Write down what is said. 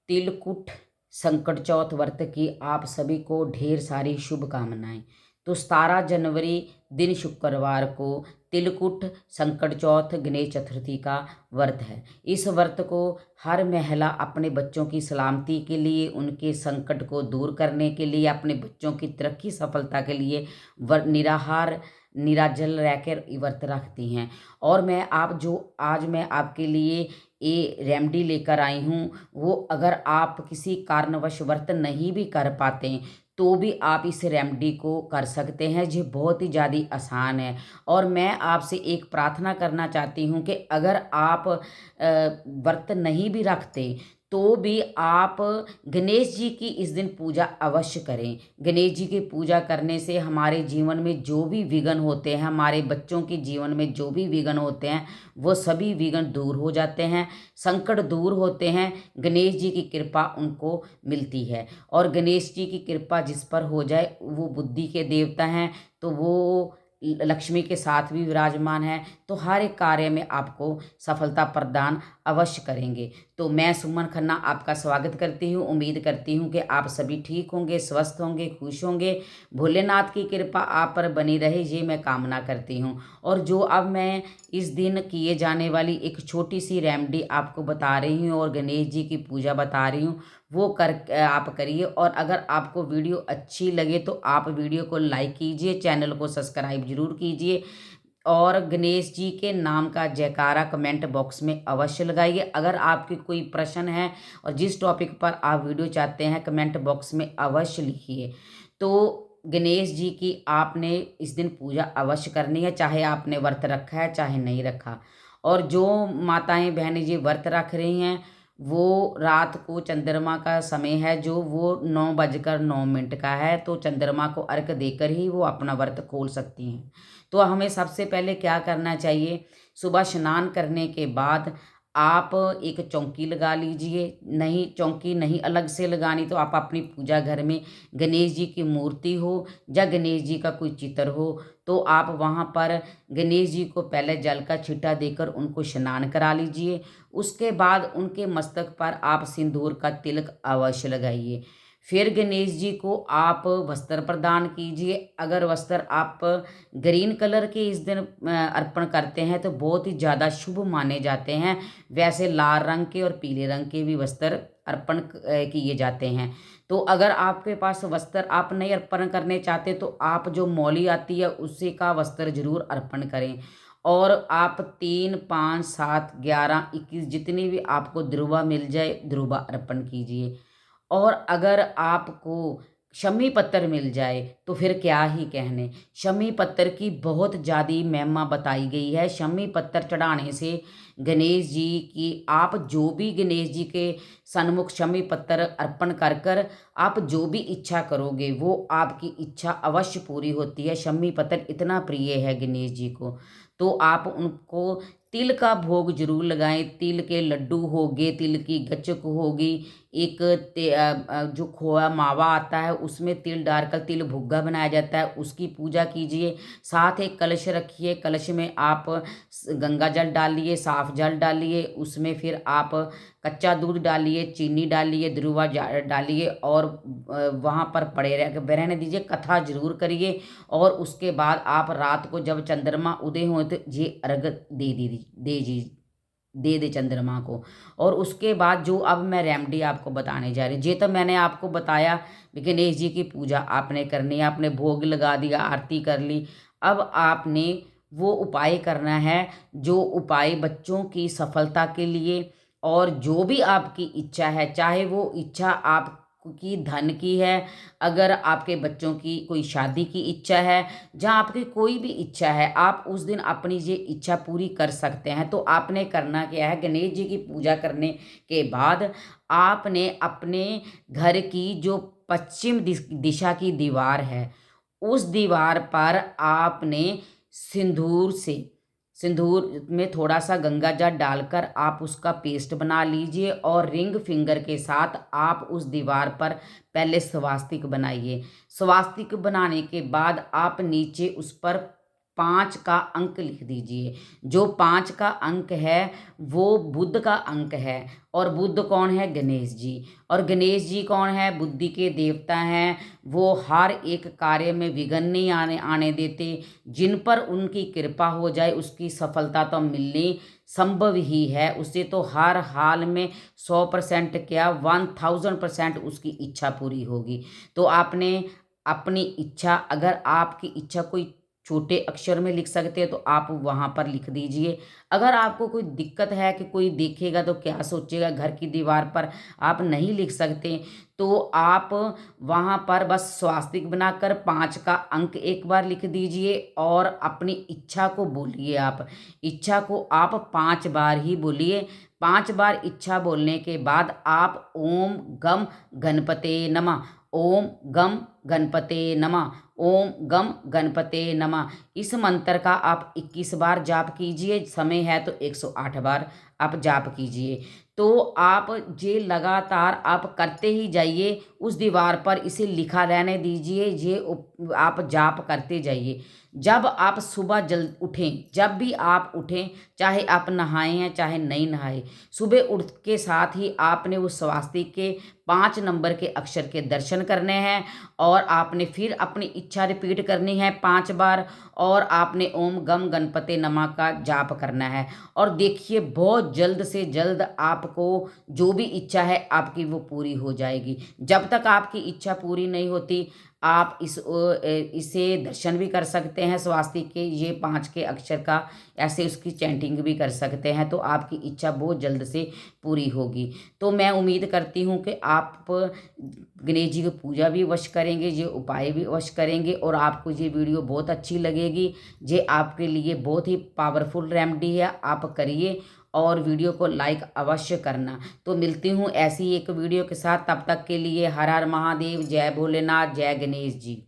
तिलकुट संकट चौथ व्रत की आप सभी को ढेर सारी शुभकामनाएं। तो 17 जनवरी दिन शुक्रवार को तिलकुट संकट चौथ गणेश चतुर्थी का व्रत है। इस व्रत को हर महिला अपने बच्चों की सलामती के लिए, उनके संकट को दूर करने के लिए, अपने बच्चों की तरक्की सफलता के लिए निराहार निराजल रहकर व्रत रखती हैं। और आज मैं आपके लिए ये रेमेडी लेकर आई हूँ, वो अगर आप किसी कारणवश व्रत नहीं भी कर पाते तो भी आप इस रेमेडी को कर सकते हैं। ये बहुत ही ज़्यादा आसान है। और मैं आपसे एक प्रार्थना करना चाहती हूँ कि अगर आप व्रत नहीं भी रखते तो भी आप गणेश जी की इस दिन पूजा अवश्य करें। गणेश जी की पूजा करने से हमारे जीवन में जो भी विघ्न होते हैं, हमारे बच्चों के जीवन में जो भी विघ्न होते हैं, वो सभी विघ्न दूर हो जाते हैं, संकट दूर होते हैं। गणेश जी की कृपा उनको मिलती है। और गणेश जी की कृपा जिस पर हो जाए, वो बुद्धि के देवता हैं, तो वो लक्ष्मी के साथ भी विराजमान है, तो हर एक कार्य में आपको सफलता प्रदान अवश्य करेंगे। तो मैं सुमन खन्ना आपका स्वागत करती हूँ। उम्मीद करती हूँ कि आप सभी ठीक होंगे, स्वस्थ होंगे, खुश होंगे। भोलेनाथ की कृपा आप पर बनी रहे, ये मैं कामना करती हूँ। और जो अब मैं इस दिन किए जाने वाली एक छोटी सी रेमेडी आपको बता रही हूँ और गणेश जी की पूजा बता रही हूँ, वो आप करिए। और अगर आपको वीडियो अच्छी लगे तो आप वीडियो को लाइक कीजिए, चैनल को सब्सक्राइब जरूर कीजिए और गणेश जी के नाम का जयकारा कमेंट बॉक्स में अवश्य लगाइए। अगर आपकी कोई प्रश्न है और जिस टॉपिक पर आप वीडियो चाहते हैं, कमेंट बॉक्स में अवश्य लिखिए। तो गणेश जी की आपने इस दिन पूजा अवश्य करनी है, चाहे आपने व्रत रखा है चाहे नहीं रखा। और जो माताएं बहनें जी व्रत रख रही हैं, वो रात को चंद्रमा का समय है जो वो 9:09 का है, तो चंद्रमा को अर्घ देकर ही वो अपना व्रत खोल सकती हैं। तो हमें सबसे पहले क्या करना चाहिए, सुबह स्नान करने के बाद आप एक चौकी लगा लीजिए। नहीं, चौकी नहीं अलग से लगानी तो आप अपनी पूजा घर में गणेश जी की मूर्ति हो या गणेश जी का कोई चित्र हो, तो आप वहाँ पर गणेश जी को पहले जल का छींटा देकर उनको स्नान करा लीजिए। उसके बाद उनके मस्तक पर आप सिंदूर का तिलक अवश्य लगाइए। फिर गणेश जी को आप वस्त्र प्रदान कीजिए। अगर वस्त्र आप ग्रीन कलर के इस दिन अर्पण करते हैं तो बहुत ही ज़्यादा शुभ माने जाते हैं। वैसे लाल रंग के और पीले रंग के भी वस्त्र अर्पण किए जाते हैं। तो अगर आपके पास वस्त्र आप नहीं अर्पण करने चाहते तो आप जो मौली आती है उसी का वस्त्र जरूर अर्पण करें। और आप 3, 5, 7, 11, 21 जितनी भी आपको ध्रुवा मिल जाए, ध्रुवा अर्पण कीजिए। और अगर आपको शमी पत्थर मिल जाए तो फिर क्या ही कहने। शमी पत्थर की बहुत ज़्यादा महिमा बताई गई है। शमी पत्थर चढ़ाने से गणेश जी की आप जो भी गणेश जी के सन्मुख शमी पत्थर अर्पण कर कर आप जो भी इच्छा करोगे वो आपकी इच्छा अवश्य पूरी होती है। शमी पत्थर इतना प्रिय है गणेश जी को। तो आप उनको तिल का भोग जरूर लगाएं। तिल के लड्डू होगे, तिल की गच्चक होगी, एक जो खोया मावा आता है उसमें तिल डालकर तिल भुग्गा बनाया जाता है, उसकी पूजा कीजिए। साथ एक कलश रखिए, कलश में आप गंगा जल डालिए, साफ जल डालिए, उसमें फिर आप कच्चा दूध डालिए, चीनी डालिए, ध्रुवा डालिए और वहाँ पर पड़े रहने दीजिए। कथा जरूर करिए। और उसके बाद आप रात को जब चंद्रमा उदय हो तो ये अर्घ दे दे चंद्रमा को। और उसके बाद जो अब मैं रेमेडी आपको बताने जा रही हूँ, ये तो मैंने आपको बताया कि गणेश जी की पूजा आपने करनी है, आपने भोग लगा दिया, आरती कर ली। अब आपने वो उपाय करना है जो उपाय बच्चों की सफलता के लिए और जो भी आपकी इच्छा है, चाहे वो इच्छा आपकी धन की है, अगर आपके बच्चों की कोई शादी की इच्छा है, जहाँ आपकी कोई भी इच्छा है, आप उस दिन अपनी ये इच्छा पूरी कर सकते हैं। तो आपने करना क्या है, गणेश जी की पूजा करने के बाद आपने अपने घर की जो पश्चिम दिशा की दीवार है, उस दीवार पर आपने सिंदूर से सिंदूर में थोड़ा सा गंगा जल डालकर आप उसका पेस्ट बना लीजिए और रिंग फिंगर के साथ आप उस दीवार पर पहले स्वास्तिक बनाइए। स्वास्तिक बनाने के बाद आप नीचे उस पर 5 का अंक लिख दीजिए। जो 5 का अंक है वो बुध का अंक है, और बुध कौन है? गणेश जी। और गणेश जी कौन है? बुद्धि के देवता हैं। वो हर एक कार्य में विघ्न नहीं आने देते। जिन पर उनकी कृपा हो जाए उसकी सफलता तो मिलनी संभव ही है। उसे तो हर हाल में 100% क्या 1000% उसकी इच्छा पूरी होगी। तो आपने अपनी इच्छा, अगर आपकी इच्छा कोई छोटे अक्षर में लिख सकते हैं तो आप वहाँ पर लिख दीजिए। अगर आपको कोई दिक्कत है कि कोई देखेगा तो क्या सोचेगा, घर की दीवार पर आप नहीं लिख सकते, तो आप वहाँ पर बस स्वास्तिक बनाकर 5 का अंक एक बार लिख दीजिए और अपनी इच्छा को बोलिए। आप इच्छा को आप 5 बार ही बोलिए। 5 बार इच्छा बोलने के बाद आप ओम गम गणपते नमः, ओम गम गणपते नमः, ओम गम गणपते नमः, इस मंत्र का आप 21 बार जाप कीजिए। समय है तो 108 बार आप जाप कीजिए। तो आप ये लगातार आप करते ही जाइए। उस दीवार पर इसे लिखा रहने दीजिए। ये आप जाप करते जाइए। जब आप सुबह जल्द उठें, जब भी आप उठें, चाहे आप नहाए हैं चाहे नहीं नहाए, सुबह उठ के साथ ही आपने उस स्वास्तिक के 5 नंबर के अक्षर के दर्शन करने हैं, और आपने फिर अपनी इच्छा रिपीट करनी है 5 बार, और आपने ओम गम गणपते नमः का जाप करना है। और देखिए बहुत जल्द से जल्द आपको जो भी इच्छा है आपकी वो पूरी हो जाएगी। जब तक आपकी इच्छा पूरी नहीं होती, आप इसे दर्शन भी कर सकते हैं स्वास्तिक के, ये 5 के अक्षर का, ऐसे उसकी चैंटिंग भी कर सकते हैं। तो आपकी इच्छा बहुत जल्द से पूरी होगी। तो मैं उम्मीद करती हूँ कि आप गणेश जी की पूजा भी अवश्य करेंगे, ये उपाय भी अवश्य करेंगे, और आपको ये वीडियो बहुत अच्छी लगेगी। ये आपके लिए बहुत ही पावरफुल रेमेडी है, आप करिए और वीडियो को लाइक अवश्य करना। तो मिलती हूँ ऐसी एक वीडियो के साथ, तब तक के लिए हर हर महादेव, जय भोलेनाथ, जय गणेश जी।